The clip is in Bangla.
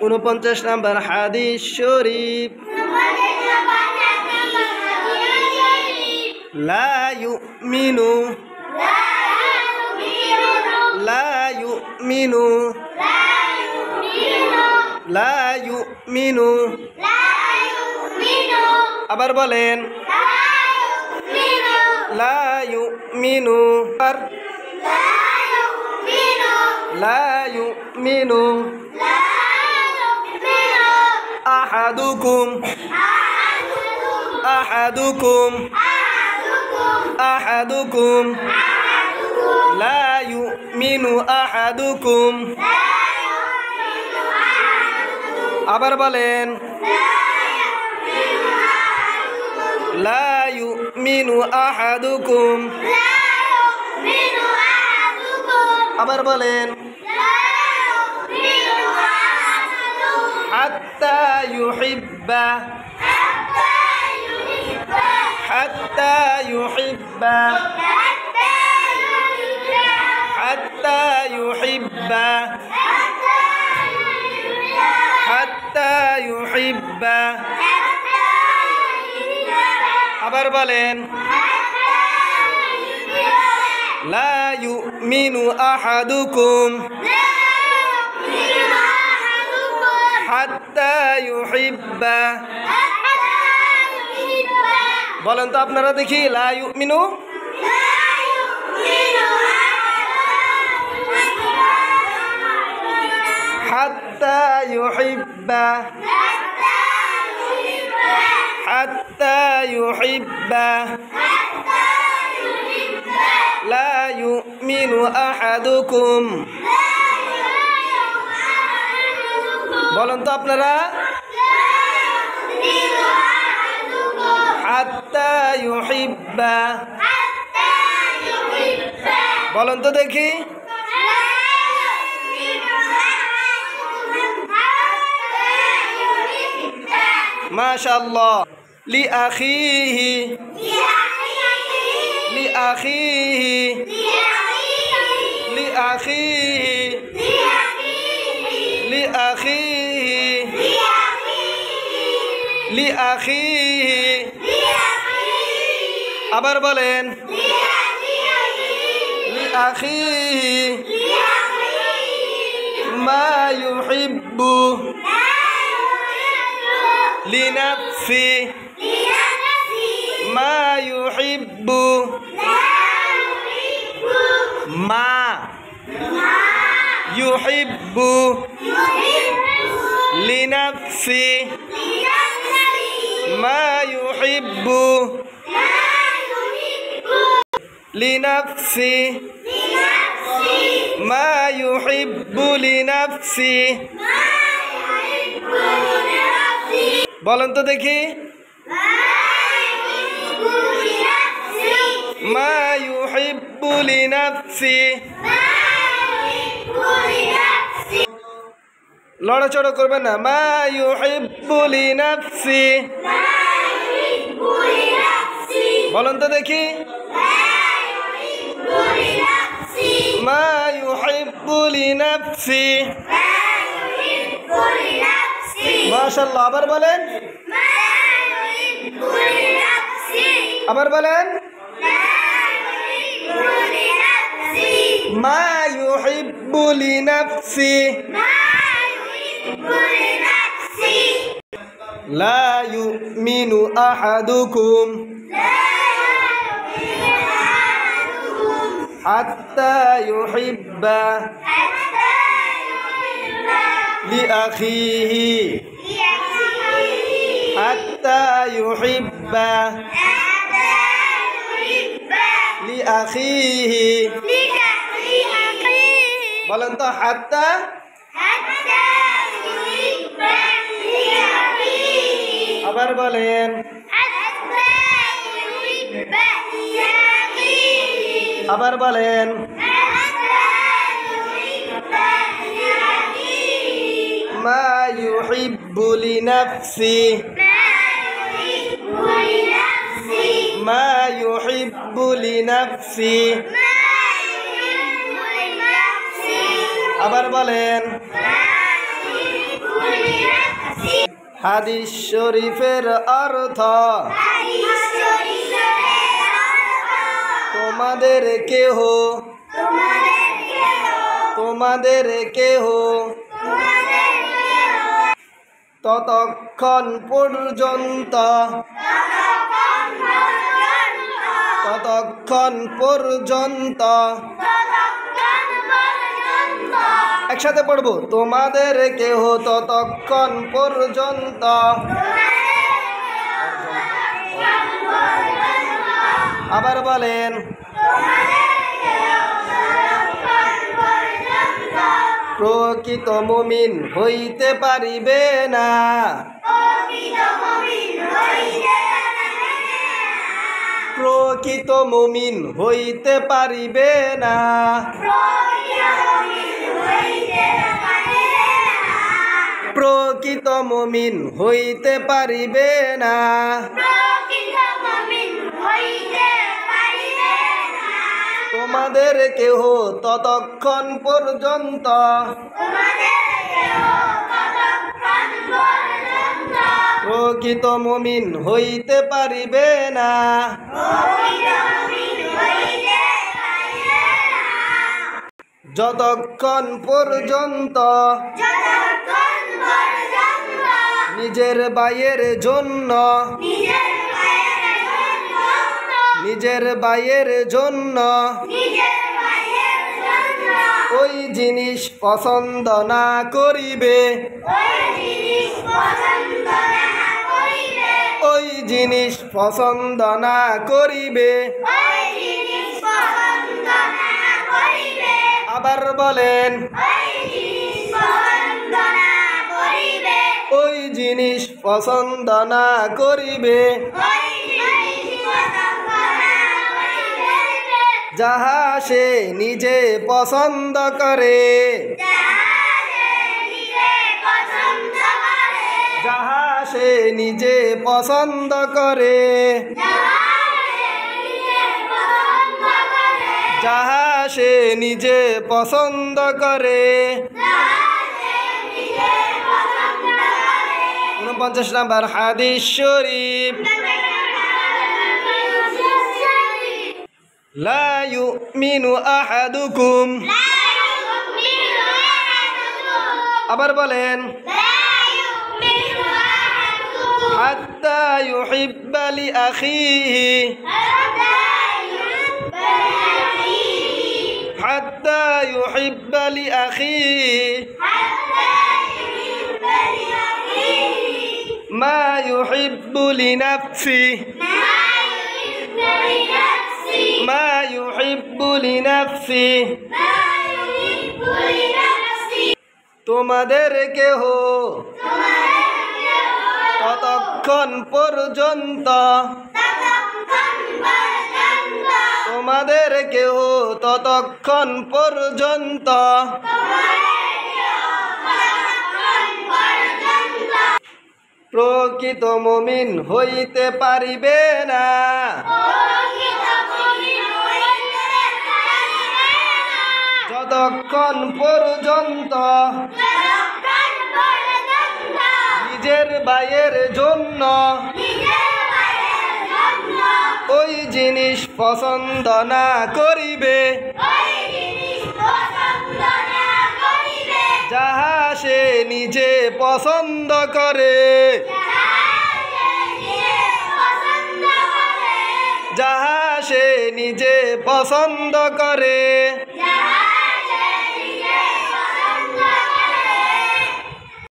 49 নাম্বার হাদিস শরীফ লা ইউমিনু লা ইউমিনু লা ইউমিনু আবার বলেন লা ইউমিনু লা ইউমিনু আহাদুকুম আহাদুকুম আহাদুকুম লা ইউমিনু আহাদুকুম আবার বলেন লা ইউমিনু আহাদুকুম আবার বলেন হাত্তা ইউহিব্বা হাত্তা ইউহিব্বা হাত্তা ইউহিব্বা হাত্তা ইউহিব্বা আবার বলেন লা ইউমিনু আহাদুকুম হাত্তা ইউহিব্বা বলেন তো আপনারা দেখি লা ইউমিনু হাত্তা ইউহিব্বা হাত্তা ইউহিব্বা লা ইউমিনু আহাদুকুম বলেন তো আপনারা হাত্তা ইউহিব্বা বলেন তো দেখি মাশাআল্লাহ লিআখিহি লিআখিহি লিআখিহি লিআখিহি লিআখিহি আবার বলেন লিআখিহি মা ইউহিব্বু লিনাফসি মা ইউহিব্বু মা ইউহিব্বু লিনাফসি মা ইউহিব্বু লিনাফসি মা ইউহিব্বু লিনাফসি বলেন তো দেখি মা ইউহিব্বু লিনাফসি লড়াচড়া করবেন না মা ইউহিব্বু লিনাফসি বলেন তো দেখি মা ইউহিব্বু লিনাফসি মাশাআল্লাহ আবার বলেন আবার বলেন মা ইউহিব্বু লিনাফসি লা ইউমিনু আহাদুকুম হাত্তা ইউহিব্বা লিআখিহি হাত্তা ইউহিব্বা লিআখিহি বলেন তো হাত্তা আবার বলেন আবার বলেন মা ইউহিব্বু লিনাফসি মা ইউহিব্বু লিনাফসি আবার বলেন হাদিস শরীফের অর্থ তোমাদের কেহ ততক্ষণ পর্যন্ত একসাথে পড়বো, তোমাদের কেহ ততক্ষণ পর্যন্ত আবার বলেন প্রকৃত মুমিন হইতে পারিবে না। প্রকৃত মুমিন হইতে পারিবে না। প্রকৃত মুমিন হইতে পারিবে না। তোমাদের কেহ ততক্ষণ পর্যন্ত প্রকৃত মুমিন হইতে পারিবে না। যতক্ষণ পর্যন্ত নিজের ভাইয়ের জন্য ওই জিনিস পছন্দ না করিবে, ওই জিনিস পছন্দ না করিবে। আবার বলেন ওই জিনিস পছন্দ না করিবে। যাহা সে নিজে পছন্দ করে, যাহা সে নিজে পছন্দ করে, যাহা সে নিজে পছন্দ করে। 49 নম্বর হাদিস শরীফ, লা ইউমিনু আহাদুকুম। আবার বলেন হাত্তা ইউহিব্বা লি আখিহি, হাত্তা ইউহিব্বা লি আখিহি মা ইউহিব্বু লিনাফসিহি, মা ইউহিব্বু লিনাফসিহি। তোমাদের কেহ ততক্ষণ পর্যন্ত, তোমাদের কেহ ততক্ষণ পর্যন্ত প্রকৃত মুমিন হইতে পারিবে না। যতক্ষণ পর্যন্ত নিজের ভাইয়ের জন্য ওই জিনিস পছন্দ না করিবে, যাহা সে নিজে পছন্দ করে, যাহা সে নিজে পছন্দ করে।